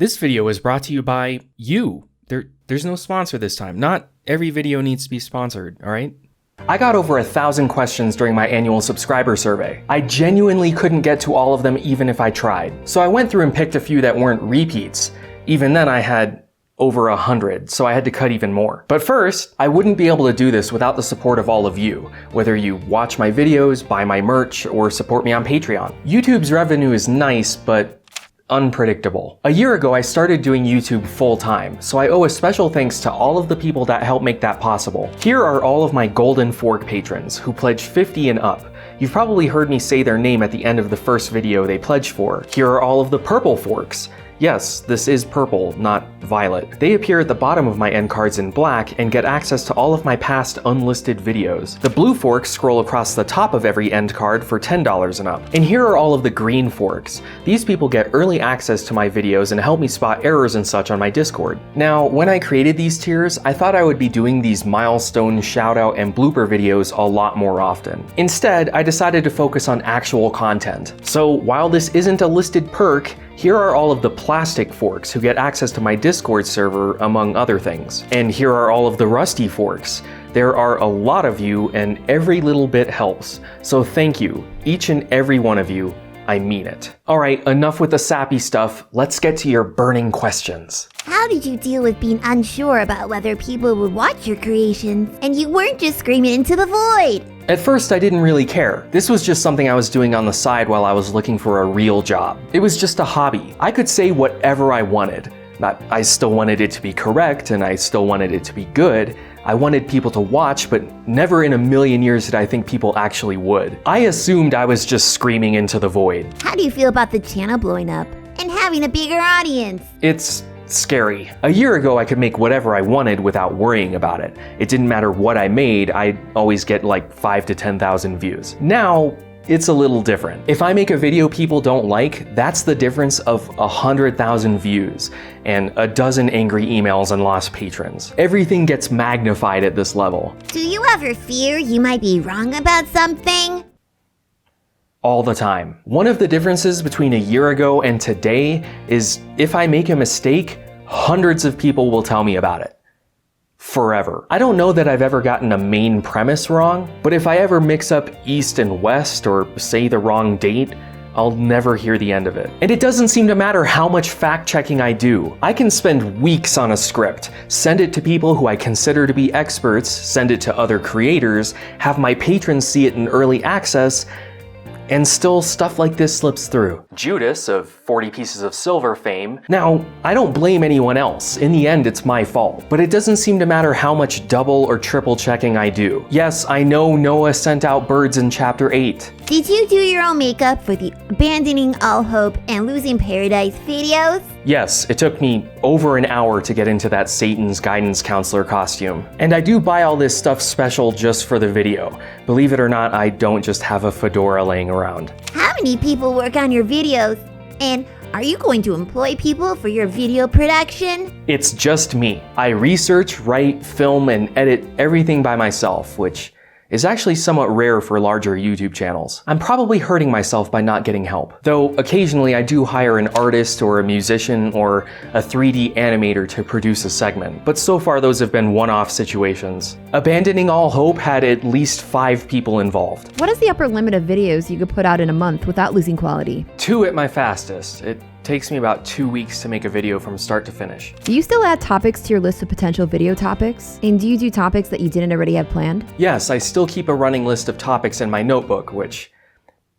This video is brought to you by you. There's no sponsor this time. Not every video needs to be sponsored, all right? I got over 1,000 questions during my annual subscriber survey. I genuinely couldn't get to all of them even if I tried. So I went through and picked a few that weren't repeats. Even then I had over 100, so I had to cut even more. But first, I wouldn't be able to do this without the support of all of you, whether you watch my videos, buy my merch, or support me on Patreon. YouTube's revenue is nice, but unpredictable. A year ago, I started doing YouTube full-time, so I owe a special thanks to all of the people that helped make that possible. Here are all of my Golden Fork patrons who pledged 50 and up. You've probably heard me say their name at the end of the first video they pledged for. Here are all of the Purple Forks. Yes, this is purple, not violet. They appear at the bottom of my end cards in black and get access to all of my past unlisted videos. The blue forks scroll across the top of every end card for $10 and up. And here are all of the green forks. These people get early access to my videos and help me spot errors and such on my Discord. Now, when I created these tiers, I thought I would be doing these milestone shoutout and blooper videos a lot more often. Instead, I decided to focus on actual content. So while this isn't a listed perk, here are all of the plastic forks who get access to my Discord server, among other things. And here are all of the rusty forks. There are a lot of you, and every little bit helps. So thank you, each and every one of you. I mean it. Alright, enough with the sappy stuff. Let's get to your burning questions. How did you deal with being unsure about whether people would watch your creations, and you weren't just screaming into the void? At first, I didn't really care. This was just something I was doing on the side while I was looking for a real job. It was just a hobby. I could say whatever I wanted. I still wanted it to be correct, and I still wanted it to be good. I wanted people to watch, but never in a million years did I think people actually would. I assumed I was just screaming into the void. How do you feel about the channel blowing up and having a bigger audience? It's scary. A year ago, I could make whatever I wanted without worrying about it. It didn't matter what I made, I'd always get like 5,000 to 10,000 views. Now, it's a little different. If I make a video people don't like, that's the difference of 100,000 views and a dozen angry emails and lost patrons. Everything gets magnified at this level. Do you ever fear you might be wrong about something? All the time. One of the differences between a year ago and today is if I make a mistake, hundreds of people will tell me about it. Forever. I don't know that I've ever gotten a main premise wrong, but if I ever mix up east and west or say the wrong date, I'll never hear the end of it. And it doesn't seem to matter how much fact-checking I do. I can spend weeks on a script, send it to people who I consider to be experts, send it to other creators, have my patrons see it in early access, and still stuff like this slips through. Judas of 40 Pieces of Silver fame. Now, I don't blame anyone else. In the end, it's my fault. But it doesn't seem to matter how much double or triple checking I do. Yes, I know Noah sent out birds in chapter 8. Did you do your own makeup for the Abandoning All Hope and Losing Paradise videos? Yes, it took me over an hour to get into that Satan's guidance counselor costume. And I do buy all this stuff special just for the video. Believe it or not, I don't just have a fedora laying around. How many people work on your videos? And are you going to employ people for your video production? It's just me. I research, write, film, and edit everything by myself, which is actually somewhat rare for larger YouTube channels. I'm probably hurting myself by not getting help. Though occasionally I do hire an artist or a musician or a 3D animator to produce a segment, but so far those have been one-off situations. Abandoning All Hope had at least 5 people involved. What is the upper limit of videos you could put out in a month without losing quality? 2 at my fastest. It takes me about 2 weeks to make a video from start to finish. Do you still add topics to your list of potential video topics? And do you do topics that you didn't already have planned? Yes, I still keep a running list of topics in my notebook, which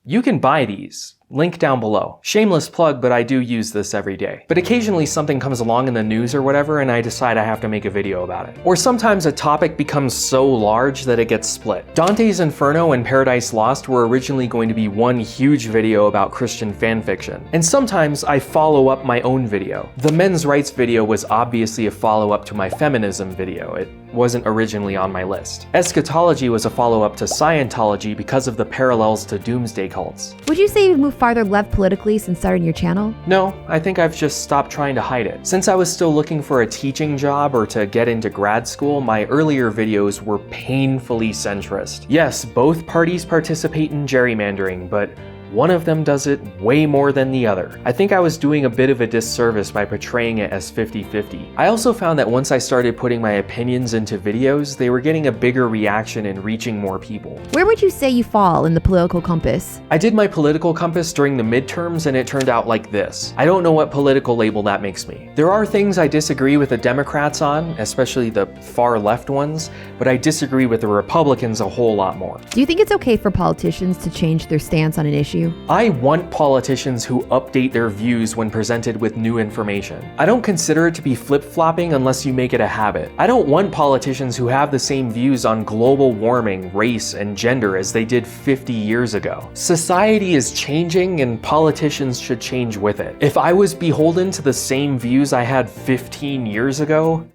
you can buy these. Link down below. Shameless plug, but I do use this every day. But occasionally something comes along in the news or whatever and I decide I have to make a video about it. Or sometimes a topic becomes so large that it gets split. Dante's Inferno and Paradise Lost were originally going to be one huge video about Christian fanfiction. And sometimes I follow up my own video. The men's rights video was obviously a follow-up to my feminism video. It wasn't originally on my list. Eschatology was a follow-up to Scientology because of the parallels to doomsday cults. Would you say you've moved farther left politically since starting your channel? No, I think I've just stopped trying to hide it. Since I was still looking for a teaching job or to get into grad school, my earlier videos were painfully centrist. Yes, both parties participate in gerrymandering, but one of them does it way more than the other. I think I was doing a bit of a disservice by portraying it as 50-50. I also found that once I started putting my opinions into videos, they were getting a bigger reaction and reaching more people. Where would you say you fall in the political compass? I did my political compass during the midterms and it turned out like this. I don't know what political label that makes me. There are things I disagree with the Democrats on, especially the far left ones, but I disagree with the Republicans a whole lot more. Do you think it's okay for politicians to change their stance on an issue? I want politicians who update their views when presented with new information. I don't consider it to be flip-flopping unless you make it a habit. I don't want politicians who have the same views on global warming, race, and gender as they did 50 years ago. Society is changing and politicians should change with it. If I was beholden to the same views I had 15 years ago,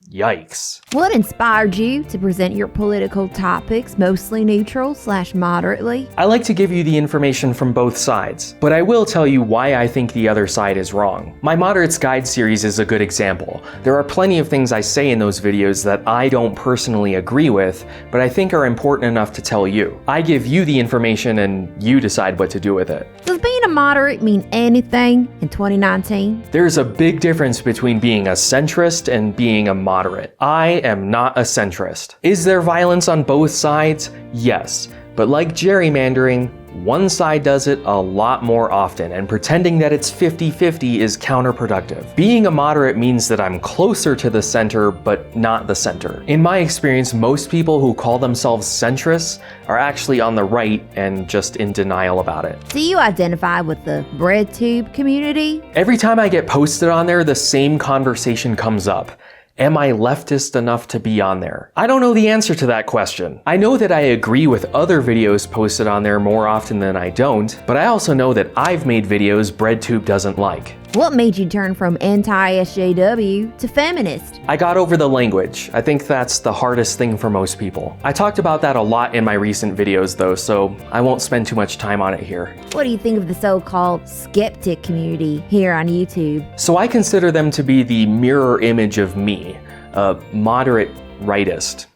yikes. What inspired you to present your political topics mostly neutral/moderately? I like to give you the information from both sides, but I will tell you why I think the other side is wrong. My Moderates Guide series is a good example. There are plenty of things I say in those videos that I don't personally agree with, but I think are important enough to tell you. I give you the information and you decide what to do with it. Does being a moderate mean anything in 2019? There's a big difference between being a centrist and being a moderate. I am not a centrist. Is there violence on both sides? Yes. But like gerrymandering, one side does it a lot more often, and pretending that it's 50-50 is counterproductive. Being a moderate means that I'm closer to the center, but not the center. In my experience, most people who call themselves centrists are actually on the right and just in denial about it. Do you identify with the BreadTube community? Every time I get posted on there, the same conversation comes up. Am I leftist enough to be on there? I don't know the answer to that question. I know that I agree with other videos posted on there more often than I don't, but I also know that I've made videos BreadTube doesn't like. What made you turn from anti-SJW to feminist? I got over the language. I think that's the hardest thing for most people. I talked about that a lot in my recent videos though, so I won't spend too much time on it here. What do you think of the so-called Skeptic community here on YouTube? So I consider them to be the mirror image of me, a moderate rightist.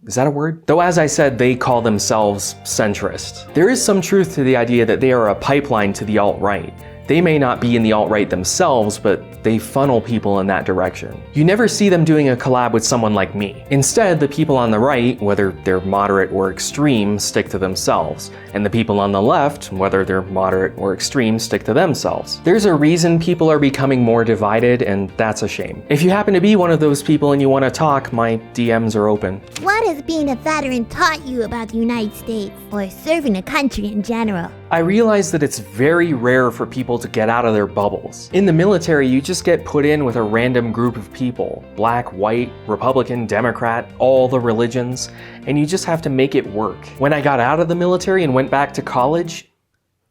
Is that a word? Though as I said, they call themselves centrist. There is some truth to the idea that they are a pipeline to the alt-right. They may not be in the alt-right themselves, but they funnel people in that direction. You never see them doing a collab with someone like me. Instead, the people on the right, whether they're moderate or extreme, stick to themselves. And the people on the left, whether they're moderate or extreme, stick to themselves. There's a reason people are becoming more divided, and that's a shame. If you happen to be one of those people and you want to talk, my DMs are open. What has being a veteran taught you about the United States, or serving a country in general? I realize that it's very rare for people to get out of their bubbles. In the military, you just get put in with a random group of people, black, white, Republican, Democrat, all the religions, and you just have to make it work. When I got out of the military and went back to college,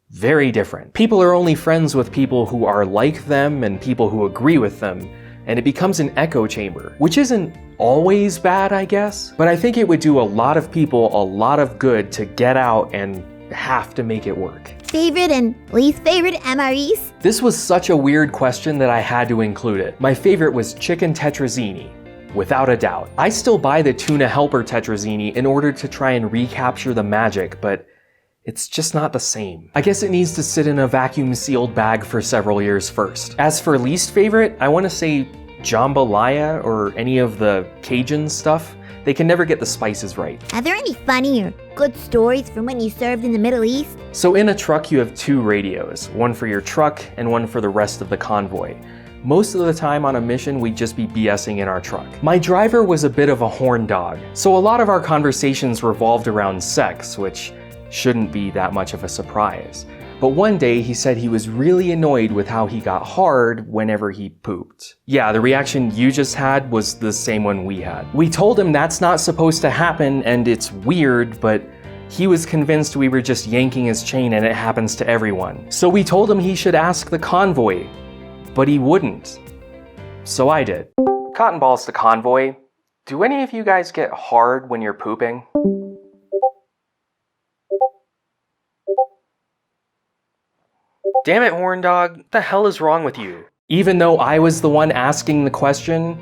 very different. People are only friends with people who are like them and people who agree with them, and it becomes an echo chamber, which isn't always bad, I guess, but I think it would do a lot of people a lot of good to get out and have to make it work. Favorite and least favorite MREs? This was such a weird question that I had to include it. My favorite was chicken tetrazzini, without a doubt. I still buy the tuna helper tetrazzini in order to try and recapture the magic, but it's just not the same. I guess it needs to sit in a vacuum sealed bag for several years first. As for least favorite, I want to say jambalaya or any of the Cajun stuff. They can never get the spices right. Are there any funny or good stories from when you served in the Middle East? So in a truck you have two radios, one for your truck and one for the rest of the convoy. Most of the time on a mission we'd just be BSing in our truck. My driver was a bit of a horn dog, so a lot of our conversations revolved around sex, which shouldn't be that much of a surprise. But one day he said he was really annoyed with how he got hard whenever he pooped. Yeah, the reaction you just had was the same one we had. We told him that's not supposed to happen and it's weird, but he was convinced we were just yanking his chain and it happens to everyone. So we told him he should ask the convoy, but he wouldn't. So I did. Cotton balls to convoy. Do any of you guys get hard when you're pooping? Damn it, Horndog, what the hell is wrong with you? Even though I was the one asking the question,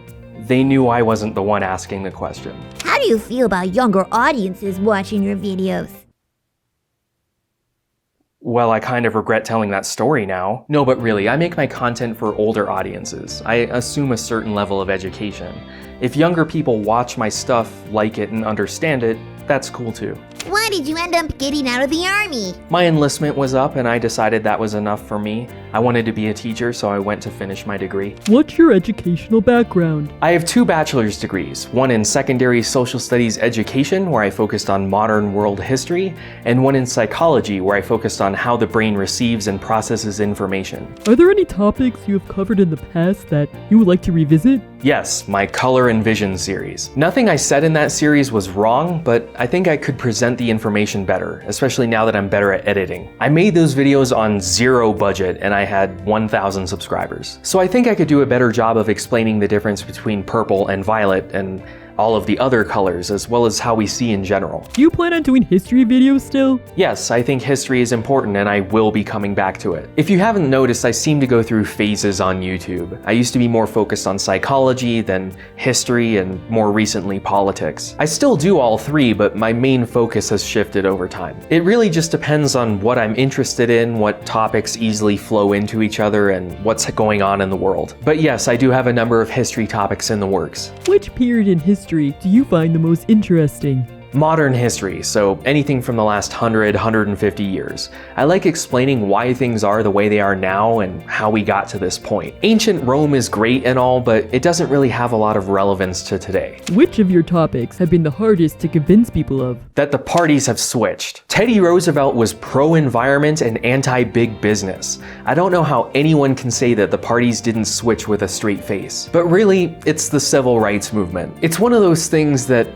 they knew I wasn't the one asking the question. How do you feel about younger audiences watching your videos? Well, I kind of regret telling that story now. No, but really, I make my content for older audiences. I assume a certain level of education. If younger people watch my stuff, like it, and understand it, that's cool too. Why did you end up getting out of the army? My enlistment was up and I decided that was enough for me. I wanted to be a teacher, so I went to finish my degree. What's your educational background? I have 2 bachelor's degrees, one in secondary social studies education, where I focused on modern world history, and one in psychology, where I focused on how the brain receives and processes information. Are there any topics you have covered in the past that you would like to revisit? Yes, my Color and Vision series. Nothing I said in that series was wrong, but I think I could present the information better, especially now that I'm better at editing. I made those videos on 0 budget and I had 1,000 subscribers. So I think I could do a better job of explaining the difference between purple and violet and all of the other colors, as well as how we see in general. Do you plan on doing history videos still? Yes, I think history is important and I will be coming back to it. If you haven't noticed, I seem to go through phases on YouTube. I used to be more focused on psychology, then history, and more recently politics. I still do all 3, but my main focus has shifted over time. It really just depends on what I'm interested in, what topics easily flow into each other, and what's going on in the world. But yes, I do have a number of history topics in the works. Which period in history do you find the most interesting? Modern history, so anything from the last 100, 150 years. I like explaining why things are the way they are now and how we got to this point. Ancient Rome is great and all, but it doesn't really have a lot of relevance to today. Which of your topics have been the hardest to convince people of? That the parties have switched. Teddy Roosevelt was pro-environment and anti-big business. I don't know how anyone can say that the parties didn't switch with a straight face. But really, it's the civil rights movement. It's one of those things that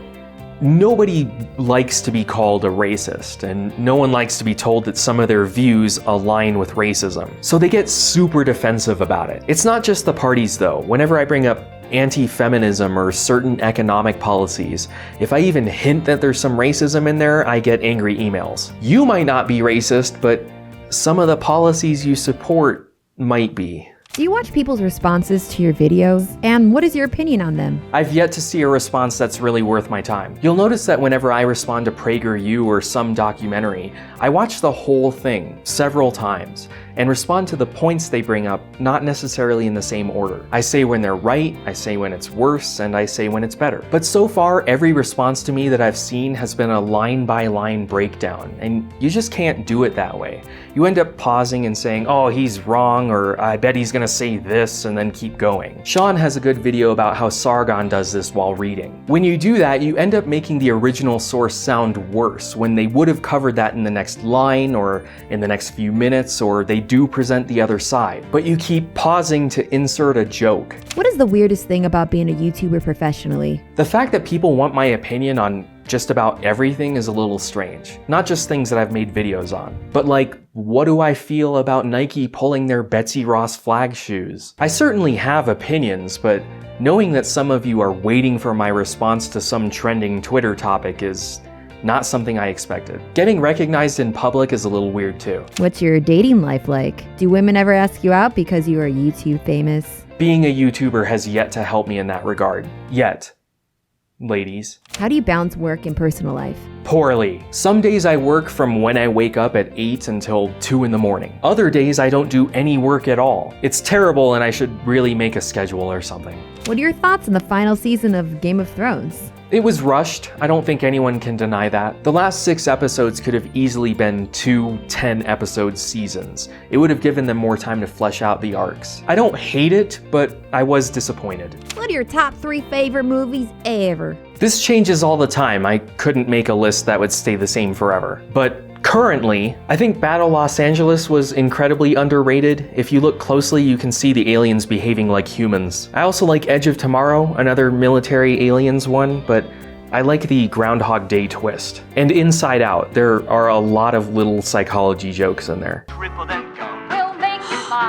nobody likes to be called a racist, and no one likes to be told that some of their views align with racism. So they get super defensive about it. It's not just the parties though. Whenever I bring up anti-feminism or certain economic policies, if I even hint that there's some racism in there, I get angry emails. You might not be racist, but some of the policies you support might be. Do you watch people's responses to your videos? And what is your opinion on them? I've yet to see a response that's really worth my time. You'll notice that whenever I respond to PragerU or some documentary, I watch the whole thing several times and respond to the points they bring up, not necessarily in the same order. I say when they're right, I say when it's worse, and I say when it's better. But so far, every response to me that I've seen has been a line-by-line breakdown, and you just can't do it that way. You end up pausing and saying, oh, he's wrong, or I bet he's gonna say this, and then keep going. Sean has a good video about how Sargon does this while reading. When you do that, you end up making the original source sound worse when they would have covered that in the next line, or in the next few minutes, or they do present the other side. But you keep pausing to insert a joke. What is the weirdest thing about being a YouTuber professionally? The fact that people want my opinion on just about everything is a little strange. Not just things that I've made videos on, but like, what do I feel about Nike pulling their Betsy Ross flag shoes? I certainly have opinions, but knowing that some of you are waiting for my response to some trending Twitter topic is not something I expected. Getting recognized in public is a little weird too. What's your dating life like? Do women ever ask you out because you are YouTube famous? Being a YouTuber has yet to help me in that regard. Yet. Ladies. How do you balance work and personal life? Poorly. Some days I work from when I wake up at 8 until 2 in the morning. Other days I don't do any work at all. It's terrible and I should really make a schedule or something. What are your thoughts on the final season of Game of Thrones? It was rushed. I don't think anyone can deny that. The last 6 episodes could have easily been 2 10-episode seasons. It would have given them more time to flesh out the arcs. I don't hate it, but I was disappointed. What are your top 3 favorite movies ever? This changes all the time. I couldn't make a list that would stay the same forever. But currently, I think Battle Los Angeles was incredibly underrated. If you look closely, you can see the aliens behaving like humans. I also like Edge of Tomorrow, another military aliens one, but I like the Groundhog Day twist. And Inside Out, there are a lot of little psychology jokes in there.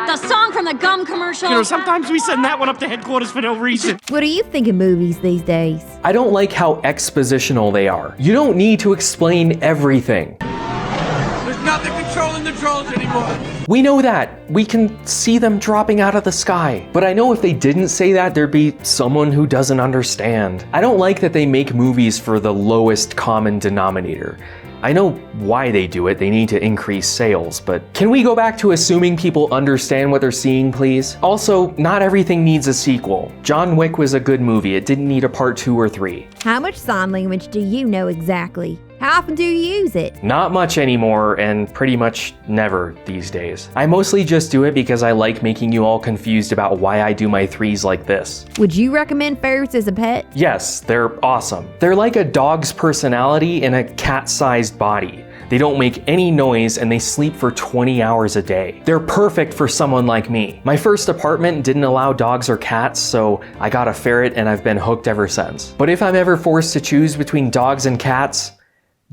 The song from the gum commercial. You know, sometimes we send that one up to headquarters for no reason. What do you think of movies these days? I don't like how expositional they are. You don't need to explain everything. There's nothing controlling the trolls anymore. We know that. We can see them dropping out of the sky. But I know if they didn't say that, there'd be someone who doesn't understand. I don't like that they make movies for the lowest common denominator. I know why they do it, they need to increase sales, but can we go back to assuming people understand what they're seeing, please? Also, not everything needs a sequel. John Wick was a good movie, it didn't need a part 2 or 3. How much sign language do you know exactly? How often do you use it? Not much anymore, and pretty much never these days. I mostly just do it because I like making you all confused about why I do my 3s like this. Would you recommend ferrets as a pet? Yes, they're awesome. They're like a dog's personality in a cat-sized body. They don't make any noise and they sleep for 20 hours a day. They're perfect for someone like me. My first apartment didn't allow dogs or cats, so I got a ferret and I've been hooked ever since. But if I'm ever forced to choose between dogs and cats,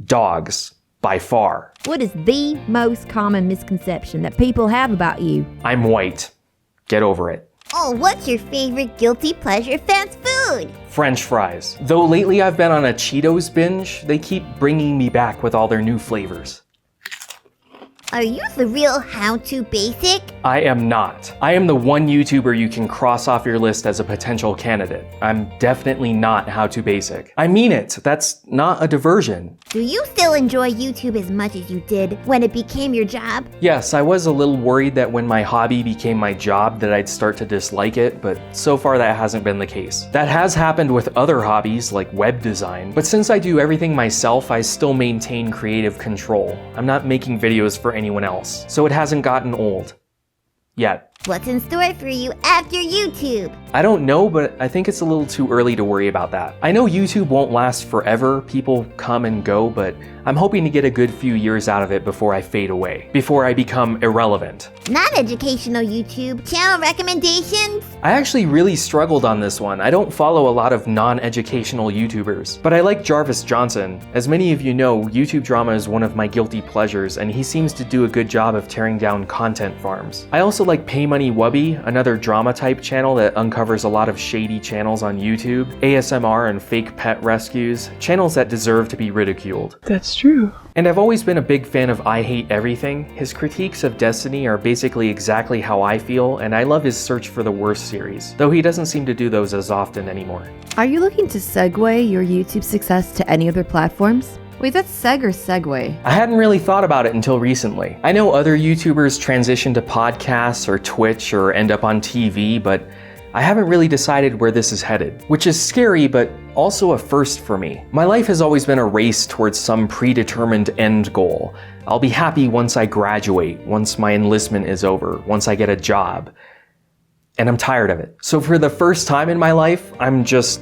dogs, by far. What is the most common misconception that people have about you? I'm white. Get over it. Oh, what's your favorite guilty pleasure fast food? French fries. Though lately I've been on a Cheetos binge, they keep bringing me back with all their new flavors. Are you the real Howtobasic? I am not. I am the one YouTuber you can cross off your list as a potential candidate. I'm definitely not Howtobasic. I mean it. That's not a diversion. Do you still enjoy YouTube as much as you did when it became your job? Yes, I was a little worried that when my hobby became my job that I'd start to dislike it, but so far that hasn't been the case. That has happened with other hobbies like web design, but since I do everything myself, I still maintain creative control. I'm not making videos for anyone else, so it hasn't gotten old. Yet. What's in store for you after YouTube? I don't know, but I think it's a little too early to worry about that. I know YouTube won't last forever, people come and go, but I'm hoping to get a good few years out of it before I fade away, before I become irrelevant. Non-educational YouTube channel recommendations? I actually really struggled on this one. I don't follow a lot of non-educational YouTubers, but I like Jarvis Johnson. As many of you know, YouTube drama is one of my guilty pleasures, and he seems to do a good job of tearing down content farms. I also like Pay Money Wubby, another drama type channel that uncovers a lot of shady channels on YouTube, ASMR and fake pet rescues, channels that deserve to be ridiculed. That's true. And I've always been a big fan of I Hate Everything. His critiques of Destiny are basically exactly how I feel, and I love his Search for the Worst series, though he doesn't seem to do those as often anymore. Are you looking to segue your YouTube success to any other platforms? Wait, that's seg or segue? I hadn't really thought about it until recently. I know other YouTubers transition to podcasts or Twitch or end up on TV, but I haven't really decided where this is headed, which is scary, but also a first for me. My life has always been a race towards some predetermined end goal. I'll be happy once I graduate, once my enlistment is over, once I get a job. And I'm tired of it. So for the first time in my life, I'm just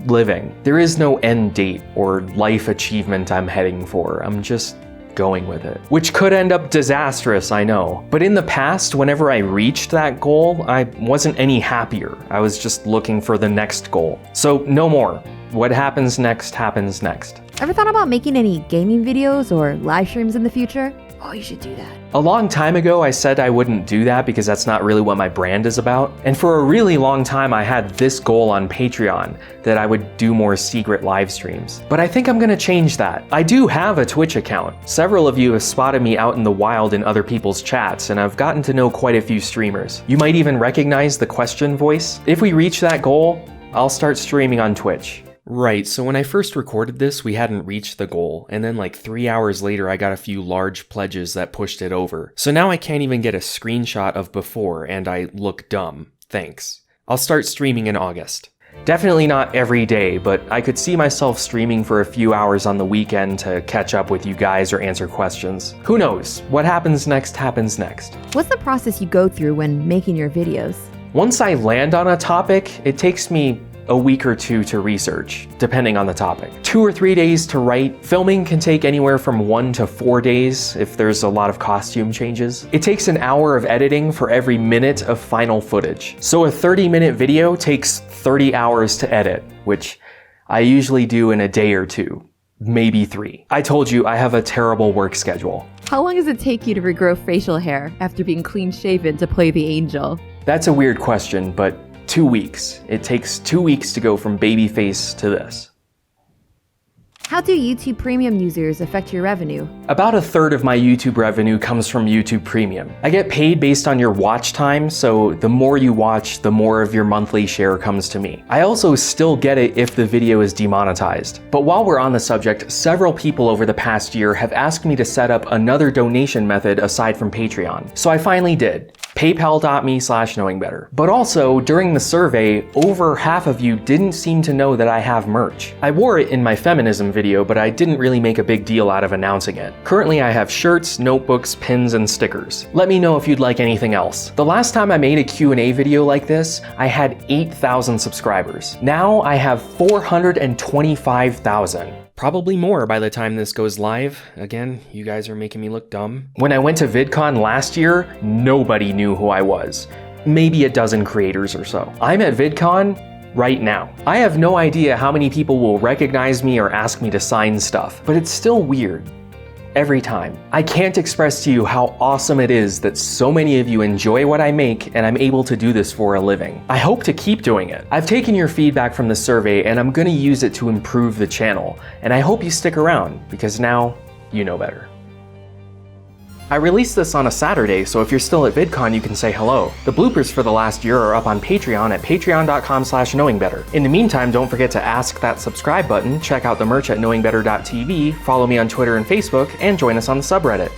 living. There is no end date or life achievement I'm heading for. I'm just going with it. Which could end up disastrous, I know. But in the past, whenever I reached that goal, I wasn't any happier. I was just looking for the next goal. So no more. What happens next happens next. Ever thought about making any gaming videos or live streams in the future? Oh, you should do that. A long time ago, I said I wouldn't do that because that's not really what my brand is about. And for a really long time, I had this goal on Patreon that I would do more secret live streams. But I think I'm gonna change that. I do have a Twitch account. Several of you have spotted me out in the wild in other people's chats, and I've gotten to know quite a few streamers. You might even recognize the question voice. If we reach that goal, I'll start streaming on Twitch. Right, so when I first recorded this, we hadn't reached the goal, and then like 3 hours later I got a few large pledges that pushed it over. So now I can't even get a screenshot of before, and I look dumb. Thanks. I'll start streaming in August. Definitely not every day, but I could see myself streaming for a few hours on the weekend to catch up with you guys or answer questions. Who knows? What happens next happens next. What's the process you go through when making your videos? Once I land on a topic, it takes me a week or two to research, depending on the topic. 2 or 3 days to write. Filming can take anywhere from 1 to 4 days if there's a lot of costume changes. It takes an hour of editing for every minute of final footage. So a 30-minute video takes 30 hours to edit, which I usually do in a day or two, maybe 3. I told you I have a terrible work schedule. How long does it take you to regrow facial hair after being clean shaven to play the angel? That's a weird question, but 2 weeks. It takes 2 weeks to go from baby face to this. How do YouTube Premium users affect your revenue? About a third of my YouTube revenue comes from YouTube Premium. I get paid based on your watch time, so the more you watch, the more of your monthly share comes to me. I also still get it if the video is demonetized. But while we're on the subject, several people over the past year have asked me to set up another donation method aside from Patreon. So I finally did. PayPal.me/knowingbetter. But also, during the survey, over half of you didn't seem to know that I have merch. I wore it in my feminism video, but I didn't really make a big deal out of announcing it. Currently, I have shirts, notebooks, pins, and stickers. Let me know if you'd like anything else. The last time I made a Q&A video like this, I had 8,000 subscribers. Now I have 425,000. Probably more by the time this goes live. Again, you guys are making me look dumb. When I went to VidCon last year, nobody knew who I was. Maybe a dozen creators or so. I'm at VidCon right now. I have no idea how many people will recognize me or ask me to sign stuff, but it's still weird. Every time. I can't express to you how awesome it is that so many of you enjoy what I make and I'm able to do this for a living. I hope to keep doing it. I've taken your feedback from the survey and I'm gonna use it to improve the channel, and I hope you stick around because now you know better. I released this on a Saturday, so if you're still at VidCon, you can say hello. The bloopers for the last year are up on Patreon at patreon.com/knowingbetter. In the meantime, don't forget to ask that subscribe button, check out the merch at knowingbetter.tv, follow me on Twitter and Facebook, and join us on the subreddit.